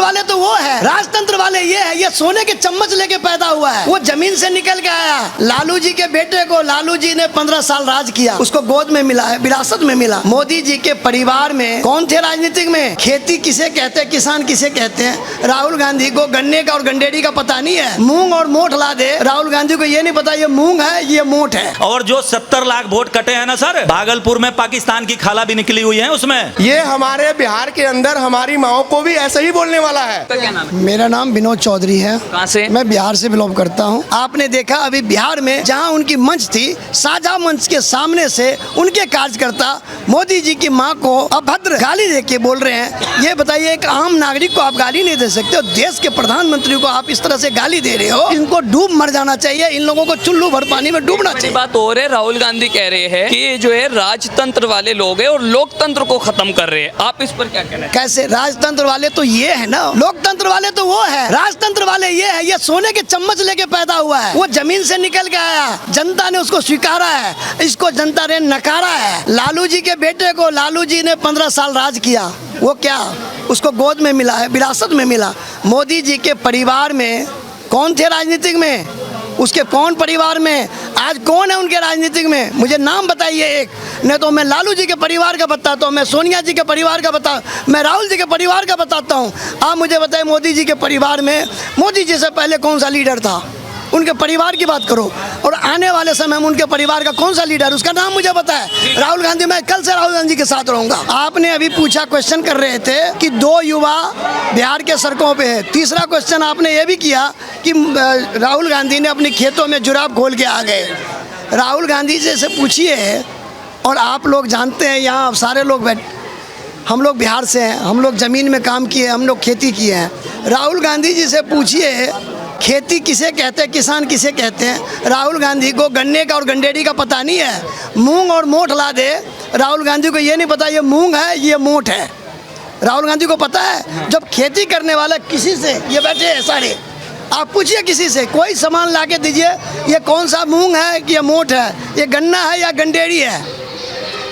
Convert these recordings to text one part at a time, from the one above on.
वाले तो वो है, राजतंत्र वाले ये है। ये सोने के चम्मच लेके पैदा हुआ है, वो जमीन से निकल के आया। लालू जी के बेटे को लालू जी ने 15 साल राज किया, उसको गोद में मिला है, विरासत में मिला। मोदी जी के परिवार में कौन थे राजनीतिक में? खेती किसे कहते हैं, किसान किसे कहते हैं? राहुल गांधी को गन्ने का और गंडेरी का पता नहीं है। मूंग और मोठ ला दे, राहुल गांधी को ये नहीं पता ये मूंग है ये मोठ है। और जो 70 लाख वोट कटे हैं ना सर, भागलपुर में पाकिस्तान की खाला भी निकली हुई है उसमें। ये हमारे बिहार के अंदर हमारी माओ को भी ऐसा ही बोलने वाला है। तो क्या नाम है? मेरा नाम विनोद चौधरी है। कहाँ से? मैं बिहार से बिलोंग करता हूँ। आपने देखा अभी बिहार में जहाँ उनकी मंच थी, साझा मंच के सामने से उनके कार्यकर्ता मोदी जी की माँ को अभद्र गाली दे के बोल रहे हैं। ये बताइए, एक आम नागरिक को आप गाली नहीं दे सकते हो, देश के प्रधानमंत्री को आप इस तरह से गाली दे रहे हो। इनको डूब मर जाना चाहिए, इन लोगों को चुल्लू भर पानी में डूबना चाहिए। बात और है, राहुल गांधी कह रहे हैं कि जो है राजतंत्र वाले लोग हैं और लोकतंत्र को खत्म कर रहे हैं। आप इस पर क्या कहना है? कैसे? राजतंत्र वाले तो ये है ना, लोकतंत्र वाले तो वो है, राजतंत्र वाले ये है। ये सोने के चम्मच लेके पैदा हुआ है, वो जमीन से निकल के आया, जनता ने उसको स्वीकारा है, इसको जनता ने नकारा है। लालू जी के बेटे को लालू जी ने 15 साल राज किया, वो क्या उसको गोद में मिला है, विरासत में मिला। मोदी जी के परिवार में कौन थे राजनीतिक में? उसके कौन परिवार में? आज कौन है उनके राजनीतिक में? मुझे नाम बताइए एक, नहीं तो मैं लालू जी के परिवार का बताता हूँ, मैं सोनिया जी के परिवार का मैं राहुल जी के परिवार का बताता हूँ। आप मुझे बताइए, मोदी जी के परिवार में मोदी जी से पहले कौन सा लीडर था? उनके परिवार की बात करो, और आने वाले समय में उनके परिवार का कौन सा लीडर, उसका नाम मुझे पता है। राहुल गांधी, मैं कल से राहुल गांधी के साथ रहूंगा। आपने अभी पूछा, क्वेश्चन कर रहे थे कि 2 युवा बिहार के सड़कों पे है। तीसरा क्वेश्चन आपने ये भी किया कि राहुल गांधी ने अपने खेतों में जुराब खोल के आ गए। राहुल गांधी जी से पूछिए, और आप लोग जानते हैं यहाँ सारे लोग हम लोग बिहार से हैं, हम लोग ज़मीन में काम किए, हम लोग खेती किए हैं। राहुल गांधी जी से पूछिए खेती किसे कहते हैं, किसान किसे कहते हैं? राहुल गांधी को गन्ने का और गंडेरी का पता नहीं है। मूंग और मोठ ला दे, राहुल गांधी को ये नहीं पता ये मूंग है ये मोठ है। राहुल गांधी को पता है? जब खेती करने वाला किसी से, ये बैठे हैं सारे, आप पूछिए किसी से, कोई सामान ला के दीजिए, ये कौन सा मूंग है कि ये मोठ है, ये गन्ना है या गंडेरी है?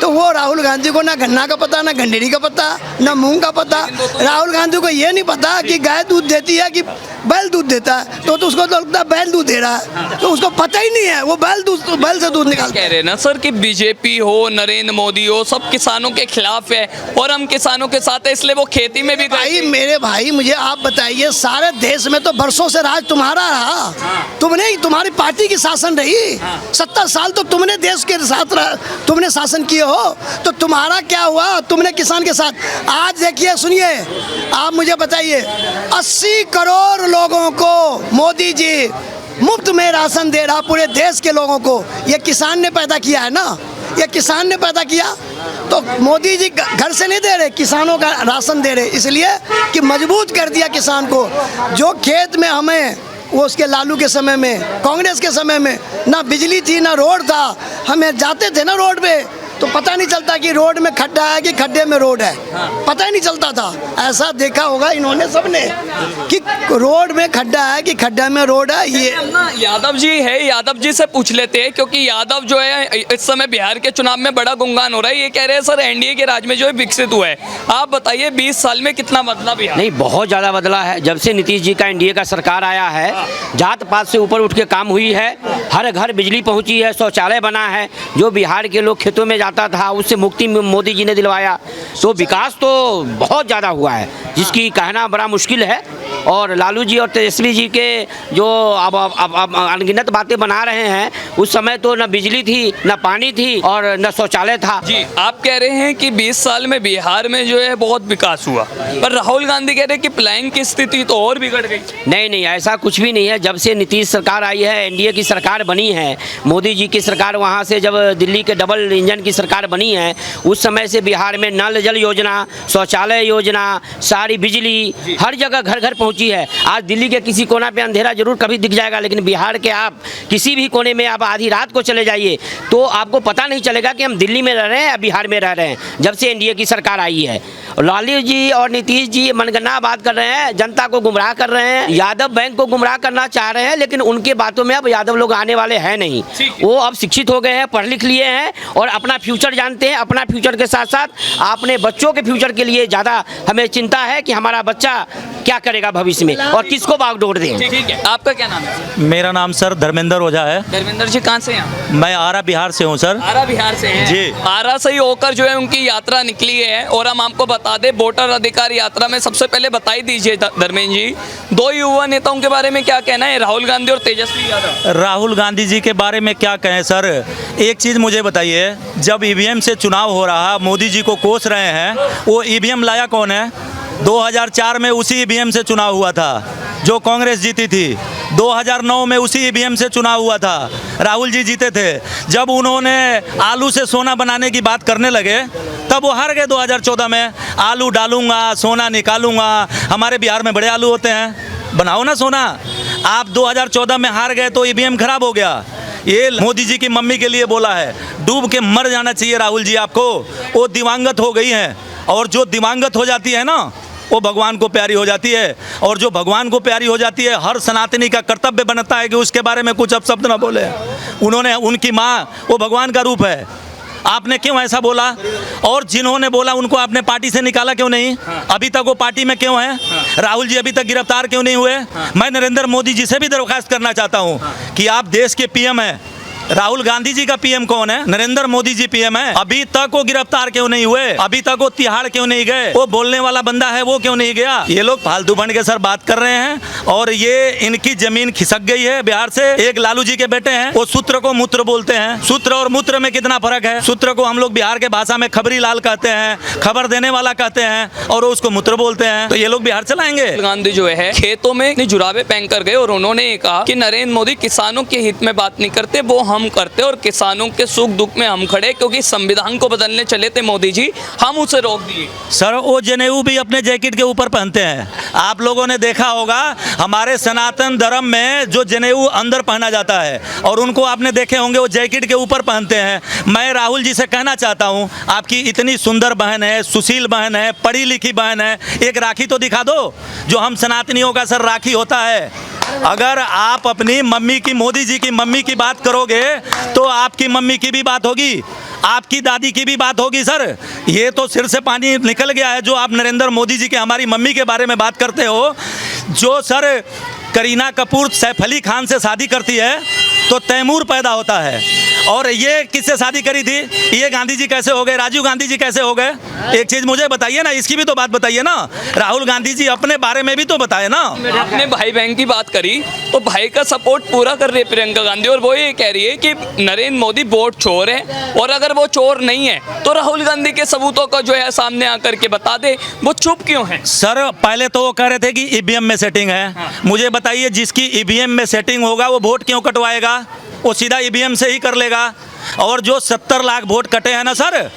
तो वो राहुल गांधी को ना गन्ना का पता, ना गंडेरी का पता, ना मूंग का पता। राहुल गांधी को ये नहीं पता कि गाय दूध देती है कि बैल दूध देता है, तो उसको तो लगता है बैल दूध दे रहा है, तो उसको पता ही नहीं है, वो बैल से दूध निकालता है। कह रहे हैं ना सर कि बीजेपी हो, नरेंद्र मोदी हो, सब किसानों के खिलाफ है और हम किसानों के साथ है, इसलिए वो खेती में भी। भाई मेरे भाई, मुझे आप बताइए, सारे देश में तो बरसों से राज तुम्हारा रहा, तुम्हारी पार्टी की शासन रही, 70 साल तो तुमने देश के साथ तुमने शासन किए हो, तो तुम्हारा क्या हुआ? तुमने किसान के साथ। आज देखिए, सुनिए, आप मुझे बताइए, 80 करोड़ लोगों को मोदी जी मुफ्त में राशन दे रहा, पूरे देश के लोगों को। ये किसान ने पैदा किया है ना, ये किसान ने पैदा किया। तो मोदी जी घर से नहीं दे रहे, किसानों का राशन दे रहे, इसलिए कि मजबूत कर दिया किसान को। जो खेत में हमें, वो उसके लालू के समय में, कांग्रेस के समय में ना बिजली थी ना रोड था, हमें जाते थे ना रोड पे, तो पता नहीं चलता कि रोड में खड्डा है कि खड्डे में रोड है, पता ही नहीं चलता था। ऐसा देखा होगा इन्होंने सबने कि रोड में खड्डा है कि खड्डा में रोड है। ये यादव जी है, यादव जी से पूछ लेते हैं, क्योंकि यादव जो है इस समय बिहार के चुनाव में बड़ा गुंगान हो रहा है। ये कह रहे हैं सर एनडीए के राज में जो है विकसित हुआ है। आप बताइए 20 साल में कितना बदला बिहार? नहीं, बहुत ज़्यादा बदला है। जब से नीतीश जी का एनडीए का सरकार आया है, जात पात से ऊपर उठ के काम हुई है, हर घर बिजली पहुँची है, शौचालय बना है, जो बिहार के लोग खेतों में जाता था उससे मुक्ति मोदी जी ने दिलवाया। तो विकास तो बहुत ज़्यादा हुआ है, जिसकी कहना बड़ा मुश्किल है। और लालू जी और तेजस्वी जी के जो अब अनगिनत बातें बना रहे हैं, उस समय तो न बिजली थी, न पानी थी और न शौचालय था। जी, आप कह रहे हैं कि 20 साल में बिहार में जो है बहुत विकास हुआ, पर राहुल गांधी कह रहे हैं कि प्लान की स्थिति तो और बिगड़ गई। नहीं, ऐसा कुछ भी नहीं है। जब से नीतीश सरकार आई है, एनडीए की सरकार बनी है, मोदी जी की सरकार, वहाँ से जब दिल्ली के डबल इंजन की सरकार बनी है, उस समय से बिहार में नल जल योजना, शौचालय योजना, सारी बिजली हर जगह घर घर पहुँची पहुंची है। आज दिल्ली के किसी कोना पे अंधेरा जरूर कभी दिख जाएगा, लेकिन बिहार के आप किसी भी कोने में आप आधी रात को चले जाइए तो आपको पता नहीं चलेगा कि हम दिल्ली में रह रहे हैं या बिहार में रह रहे हैं, जब से एनडीए की सरकार आई है। लालू जी और नीतीश जी मनगढ़ंत बात कर रहे हैं, जनता को गुमराह कर रहे हैं, यादव बैंक को गुमराह करना चाह रहे हैं, लेकिन उनके बातों में अब यादव लोग आने वाले हैं नहीं। वो अब शिक्षित हो गए हैं, पढ़ लिख लिए हैं और अपना फ्यूचर जानते हैं। अपना फ्यूचर के साथ साथ अपने बच्चों के फ्यूचर के लिए ज़्यादा हमें चिंता है कि हमारा बच्चा क्या करेगा भविष्य में और किसको बागडोर दें। ठीक है, आपका क्या नाम है? मेरा नाम सर धर्मेंद्र ओझा है। धर्मेंद्र जी कहाँ से हैं? मैं आरा बिहार से हूँ सर। आरा बिहार से हैं? जी। आरा से ही होकर जो है उनकी यात्रा निकली है और हम आपको बता दें वोटर अधिकार यात्रा में सबसे पहले बताई दीजिए धर्मेंद्र जी, दो युवा नेताओं के बारे में क्या कहना है, राहुल गांधी और तेजस्वी यादव? राहुल गांधी जी के बारे में क्या कहें सर, एक चीज़ मुझे बताइए, जब ईवीएम से चुनाव हो रहा, मोदी जी को कोस रहे हैं, वो ईवीएम लाया कौन है? 2004 में उसी ईवीएम से चुनाव हुआ था जो कांग्रेस जीती थी। 2009 में उसी ईवीएम से चुनाव हुआ था, राहुल जी जीते थे। जब उन्होंने आलू से सोना बनाने की बात करने लगे तब वो हार गए 2014 में। आलू डालूंगा, सोना निकालूंगा, हमारे बिहार में बड़े आलू होते हैं, बनाओ ना सोना। आप 2014 में हार गए तो ईवीएम खराब हो गया। ये मोदी जी की मम्मी के लिए बोला है, डूब के मर जाना चाहिए राहुल जी आपको। वो दिवंगत हो गई हैं और जो दिवंगत हो जाती है ना वो भगवान को प्यारी हो जाती है, और जो भगवान को प्यारी हो जाती है हर सनातनी का कर्तव्य बनता है कि उसके बारे में कुछ अपशब्द ना बोले। उन्होंने, उनकी माँ वो भगवान का रूप है, आपने क्यों ऐसा बोला? और जिन्होंने बोला उनको आपने पार्टी से निकाला क्यों नहीं? अभी तक वो पार्टी में क्यों है? राहुल जी अभी तक गिरफ्तार क्यों नहीं हुए? मैं नरेंद्र मोदी जी से भी दरख्वास्त करना चाहता हूँ कि आप देश के पीएम हैं, राहुल गांधी जी का पीएम कौन है? नरेंद्र मोदी जी पीएम है। अभी तक वो गिरफ्तार क्यों नहीं हुए? अभी तक वो तिहाड़ क्यों नहीं गए? वो बोलने वाला बंदा है वो क्यों नहीं गया? ये लोग फालतू बन के सर बात कर रहे हैं और ये इनकी जमीन खिसक गई है बिहार से। एक लालू जी के बेटे हैं, वो सूत्र को मूत्र बोलते हैं। सूत्र और मूत्र में कितना फर्क है? सूत्र को हम लोग बिहार के भाषा में खबरी लाल कहते हैं, खबर देने वाला कहते हैं, और उसको मूत्र बोलते हैं। तो ये लोग बिहार चलाएंगे? गांधी जो है खेतों में इतनी जुराबे पहन कर गए और उन्होंने ये कहा कि नरेंद्र मोदी किसानों के हित में बात नहीं करते, वो हम करते और किसानों के सुख दुख में हम खड़े, क्योंकि संविधान को बदलने चले थे मोदी जी, हम उसे रोक दिए। सर वो जनेऊ भी अपने जैकेट के ऊपर पहनते हैं। आप लोगों ने देखा होगा हमारे सनातन धर्म में जो जनेऊ अंदर पहना जाता है, और उनको आपने देखे होंगे वो जैकेट के ऊपर पहनते हैं। मैं राहुल जी से कहना चाहता हूं, आपकी इतनी सुंदर बहन है, सुशील बहन है, पढ़ी लिखी बहन है, एक राखी तो दिखा दो जो हम सनातनियों का सर राखी होता है। अगर आप अपनी मम्मी की, मोदी जी की मम्मी की बात करोगे तो आपकी मम्मी की भी बात होगी, आपकी दादी की भी बात होगी। सर ये तो सिर से पानी निकल गया है जो आप नरेंद्र मोदी जी के, हमारी मम्मी के बारे में बात करते हो। जो सर करीना कपूर सैफ अली खान से शादी करती है तो तैमूर पैदा होता है, और ये किससे शादी करी थी? ये गांधी जी कैसे हो गए? राजीव गांधी जी कैसे हो गए? एक चीज मुझे बताइए ना, इसकी भी तो बात बताइए ना। राहुल गांधी जी अपने बारे में भी तो बताए ना। अपने भाई बहन की बात करी तो भाई का सपोर्ट पूरा कर रही है प्रियंका गांधी, और वो ये कह रही है कि नरेंद्र मोदी वोट चोर है, और अगर वो चोर नहीं है तो राहुल गांधी के सबूतों को जो है सामने आकर के बता दे, वो चुप क्यों है? सर पहले तो वो कह रहे थे कि ईवीएम में सेटिंग है। मुझे बताइए, जिसकी ईवीएम में सेटिंग होगा वो वोट क्यों कटवाएगा? वो सीधा ईवीएम से ही कर लेगा। और जो 70 लाख वोट कटे हैं ना सर,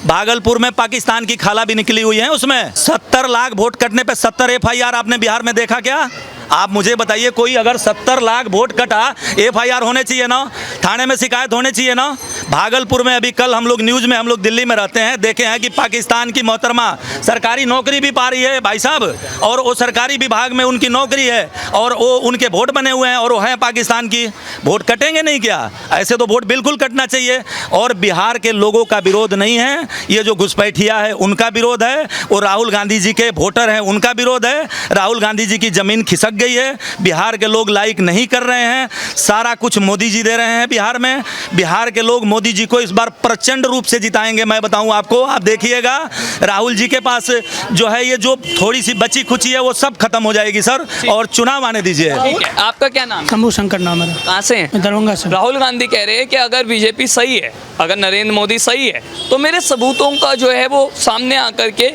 भागलपुर में पाकिस्तान की खाला भी निकली हुई है उसमें। 70 लाख वोट कटने पे 70 एफआईआर आपने बिहार में देखा क्या? आप मुझे बताइए, कोई अगर 70 लाख वोट कटा, एफआईआर होने चाहिए ना, थाने में शिकायत होने चाहिए ना। भागलपुर में अभी कल हम लोग न्यूज़ में, हम लोग दिल्ली में रहते हैं, देखे हैं कि पाकिस्तान की मोहतरमा सरकारी नौकरी भी पा रही है भाई साहब, और वो सरकारी विभाग में उनकी नौकरी है, और वो उनके वोट बने हुए हैं, और वो हैं पाकिस्तान की। वोट कटेंगे नहीं क्या? ऐसे तो वोट बिल्कुल कटना चाहिए। और बिहार के लोगों का विरोध नहीं है, ये जो घुसपैठिया है उनका विरोध है, वो राहुल गांधी जी के वोटर हैं उनका विरोध है। राहुल गांधी जी की ज़मीन खिसक गई है, बिहार के लोग लाइक नहीं कर रहे हैं, सारा कुछ मोदी जी दे रहे हैं बिहार में। बिहार के लोग मोदी जी को इस बार प्रचंड रूप से जिताएंगे, मैं बताऊं आपको। आप देखिएगा राहुल जी के पास जो है ये जो थोड़ी सी बची खुची है वो सब खत्म हो जाएगी सर, और चुनाव आने दीजिए। आपका क्या नाम? शंभू शंकर नाम है। कहाँ से हैं? दरभंगा से। राहुल गांधी कह रहे हैं कि अगर बीजेपी सही है, अगर नरेंद्र मोदी सही है, तो मेरे सबूतों का जो है वो सामने आकर के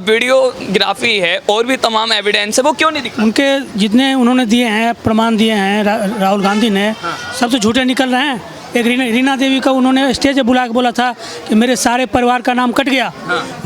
वीडियोग्राफी है और भी तमाम एविडेंस है, वो क्यों नहीं दिखा? उनके जितने उन्होंने दिए हैं, प्रमाण दिए हैं राहुल गांधी ने, सब तो झूठे निकल रहे हैं। एक रीना देवी का उन्होंने स्टेज पे बुला के बोला था कि मेरे सारे परिवार का नाम कट गया।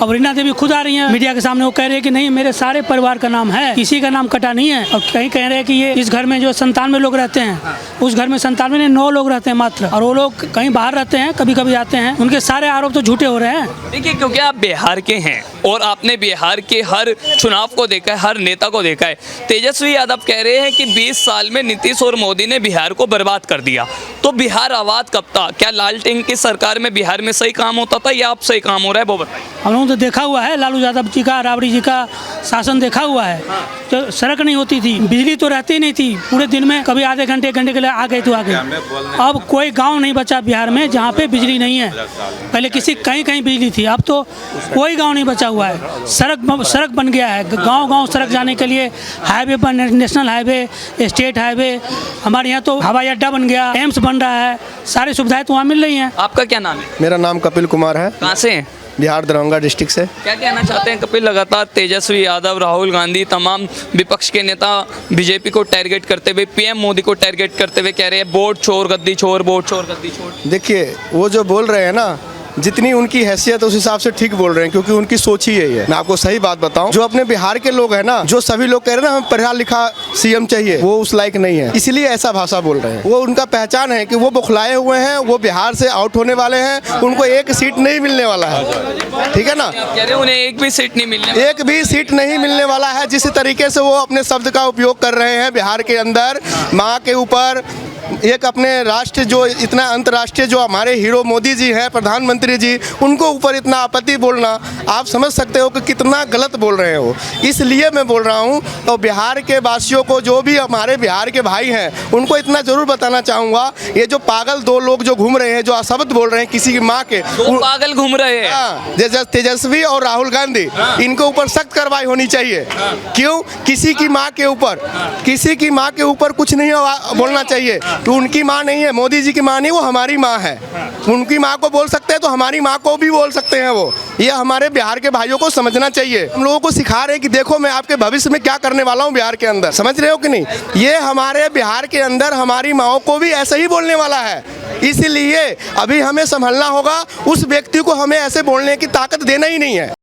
अब रीना देवी खुद आ रही हैं मीडिया के सामने, वो कह रहे हैं कि नहीं मेरे सारे परिवार का नाम है, किसी का नाम कटा नहीं है। और कहीं कह रहे हैं कि ये इस घर में जो 97 लोग रहते हैं, उस घर में 97 नहीं 9 लोग रहते हैं मात्र, और वो लोग कहीं बाहर रहते हैं, कभी कभी आते हैं। उनके सारे आरोप तो झूठे हो रहे हैं। देखिए, क्योंकि आप बिहार के हैं और आपने बिहार के हर चुनाव को देखा है, हर नेता को देखा है। तेजस्वी यादव कह रहे हैं कि 20 साल में नीतीश और मोदी ने बिहार को बर्बाद कर दिया। तो बिहार आबाद कब था? क्या लालटेन की सरकार में बिहार में सही काम होता था या अब सही काम हो रहा है, वो बताइए। हम लोगों ने तो देखा हुआ है, लालू यादव जी का, राबड़ी जी का शासन देखा हुआ है। तो सड़क नहीं होती थी, बिजली तो रहती ही नहीं थी, पूरे दिन में कभी आधे घंटे 1 घंटे के लिए आ गई तो आ गई। अब कोई गांव नहीं बचा बिहार में जहां पे बिजली नहीं है। पहले किसी कहीं कहीं बिजली थी, अब तो कोई गांव नहीं बचा हुआ है। सड़क बन गया है, गांव सड़क जाने के लिए हाईवे पर, नेशनल हाईवे, स्टेट हाईवे, हमारे यहाँ तो हवाई अड्डा बन गया, एम्स बन रहा है, सारी सुविधाएं तो वहाँ मिल रही हैं। आपका क्या नाम है? मेरा नाम कपिल कुमार है, कहाँ से हैं? बिहार दरभंगा डिस्ट्रिक्ट से। क्या कहना चाहते हैं कपिल? लगातार तेजस्वी यादव, राहुल गांधी, तमाम विपक्ष के नेता बीजेपी को टारगेट करते हुए, पीएम मोदी को टारगेट करते हुए कह रहे हैं वोट छोड़ गद्दी छोड़, वोट छोड़ गद्दी छोड़। देखिए, वो जो बोल रहे हैं ना, जितनी उनकी हैसियत उस हिसाब से ठीक बोल रहे हैं, क्योंकि उनकी सोच ही यही है। मैं आपको सही बात बताऊं, जो अपने बिहार के लोग हैं ना, जो सभी लोग कह रहे हैं ना हमें पढ़ा लिखा सीएम चाहिए, वो उस लायक नहीं है, इसलिए ऐसा भाषा बोल रहे हैं। वो उनका पहचान है कि वो बौखलाए हुए हैं, वो बिहार से आउट होने वाले हैं, उनको एक सीट नहीं मिलने वाला है, ठीक है ना। कह रहे हैं उन्हें एक भी सीट नहीं मिलने, एक भी सीट नहीं मिलने वाला है। जिस तरीके से वो अपने शब्द का उपयोग कर रहे हैं बिहार के अंदर, माँ के ऊपर, एक अपने राष्ट्र जो इतना अंतर्राष्ट्रीय जो हमारे हीरो मोदी जी हैं, प्रधानमंत्री जी, उनको ऊपर इतना आपत्ति बोलना, आप समझ सकते हो कि कितना गलत बोल रहे हो। इसलिए मैं बोल रहा हूँ, तो बिहार के वासियों को, जो भी हमारे बिहार के भाई हैं, उनको इतना जरूर बताना चाहूँगा, ये जो पागल 2 लोग जो घूम रहे हैं, जो अशब्द बोल रहे हैं किसी की माँ के, 2 पागल घूम रहे हैं, तेजस्वी और राहुल गांधी, इनके ऊपर सख्त कार्रवाई होनी चाहिए। क्यों? किसी की माँ के ऊपर, किसी की माँ के ऊपर कुछ नहीं बोलना चाहिए। तो उनकी माँ नहीं है, मोदी जी की माँ नहीं, वो हमारी माँ है। उनकी माँ को बोल सकते हैं तो हमारी माँ को भी बोल सकते हैं वो। ये हमारे बिहार के भाइयों को समझना चाहिए। हम लोगों को सिखा रहे हैं कि देखो मैं आपके भविष्य में क्या करने वाला हूँ बिहार के अंदर, समझ रहे हो कि नहीं। ये हमारे बिहार के अंदर हमारी माँओं को भी ऐसे ही बोलने वाला है। इसलिए अभी हमें संभलना होगा, उस व्यक्ति को हमें ऐसे बोलने की ताकत देना ही नहीं है।